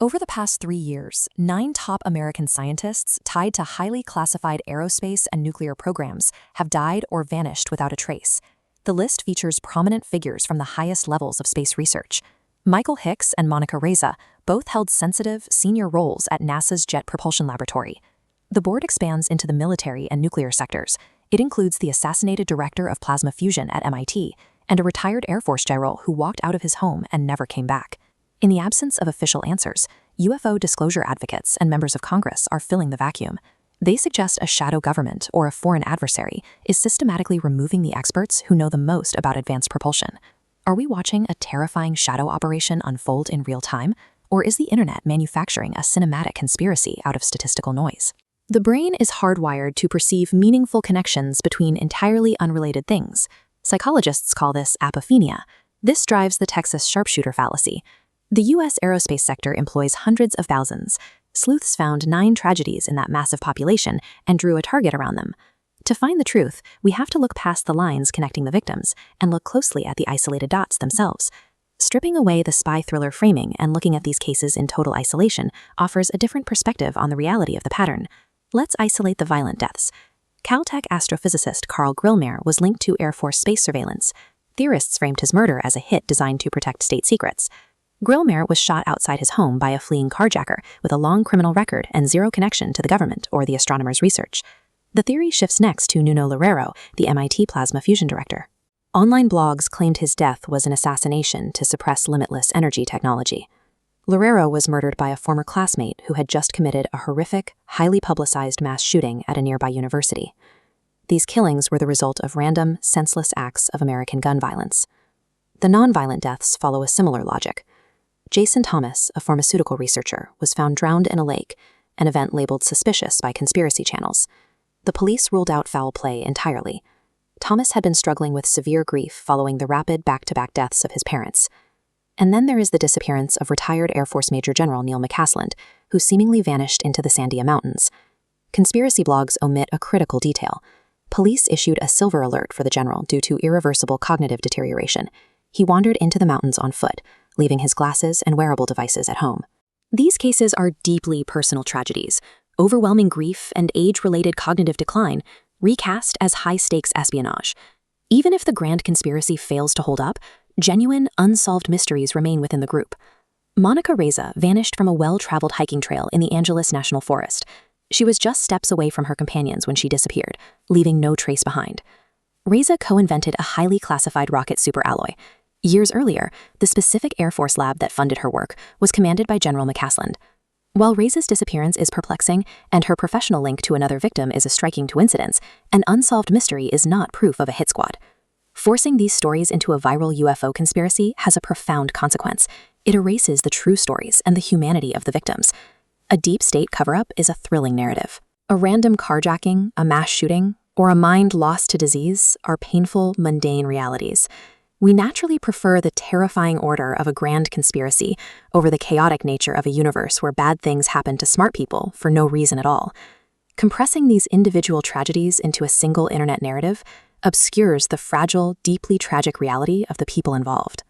Over the past 3 years, 9 top American scientists tied to highly classified aerospace and nuclear programs have died or vanished without a trace. The list features prominent figures from the highest levels of space research. Michael Hicks and Monica Reza both held sensitive, senior roles at NASA's Jet Propulsion Laboratory. The board expands into the military and nuclear sectors. It includes the assassinated director of plasma fusion at MIT and a retired Air Force general who walked out of his home and never came back. In the absence of official answers, UFO disclosure advocates and members of Congress are filling the vacuum. They suggest a shadow government or a foreign adversary is systematically removing the experts who know the most about advanced propulsion. Are we watching a terrifying shadow operation unfold in real time, or is the internet manufacturing a cinematic conspiracy out of statistical noise? The brain is hardwired to perceive meaningful connections between entirely unrelated things. Psychologists call this apophenia. This drives the Texas sharpshooter fallacy. The U.S. aerospace sector employs hundreds of thousands. Sleuths found 9 tragedies in that massive population and drew a target around them. To find the truth, we have to look past the lines connecting the victims and look closely at the isolated dots themselves. Stripping away the spy thriller framing and looking at these cases in total isolation offers a different perspective on the reality of the pattern. Let's isolate the violent deaths. Caltech astrophysicist Carl Grillmeyer was linked to Air Force space surveillance. Theorists framed his murder as a hit designed to protect state secrets. Grillmeyer was shot outside his home by a fleeing carjacker with a long criminal record and zero connection to the government or the astronomer's research. The theory shifts next to Nuno Loureiro, the MIT plasma fusion director. Online blogs claimed his death was an assassination to suppress limitless energy technology. Loureiro was murdered by a former classmate who had just committed a horrific, highly publicized mass shooting at a nearby university. These killings were the result of random, senseless acts of American gun violence. The nonviolent deaths follow a similar logic. Jason Thomas, a pharmaceutical researcher, was found drowned in a lake, an event labeled suspicious by conspiracy channels. The police ruled out foul play entirely. Thomas had been struggling with severe grief following the rapid back-to-back deaths of his parents. And then there is the disappearance of retired Air Force Major General Neil McCasland, who seemingly vanished into the Sandia Mountains. Conspiracy blogs omit a critical detail. Police issued a silver alert for the general due to irreversible cognitive deterioration. He wandered into the mountains on foot, leaving his glasses and wearable devices at home. These cases are deeply personal tragedies, overwhelming grief and age-related cognitive decline, recast as high-stakes espionage. Even if the grand conspiracy fails to hold up, genuine, unsolved mysteries remain within the group. Monica Reza vanished from a well-traveled hiking trail in the Angeles National Forest. She was just steps away from her companions when she disappeared, leaving no trace behind. Reza co-invented a highly classified rocket superalloy. Years earlier, the specific Air Force lab that funded her work was commanded by General McCasland. While Reza's disappearance is perplexing and her professional link to another victim is a striking coincidence, an unsolved mystery is not proof of a hit squad. Forcing these stories into a viral UFO conspiracy has a profound consequence. It erases the true stories and the humanity of the victims. A deep state cover-up is a thrilling narrative. A random carjacking, a mass shooting, or a mind lost to disease are painful, mundane realities. We naturally prefer the terrifying order of a grand conspiracy over the chaotic nature of a universe where bad things happen to smart people for no reason at all. Compressing these individual tragedies into a single internet narrative obscures the fragile, deeply tragic reality of the people involved.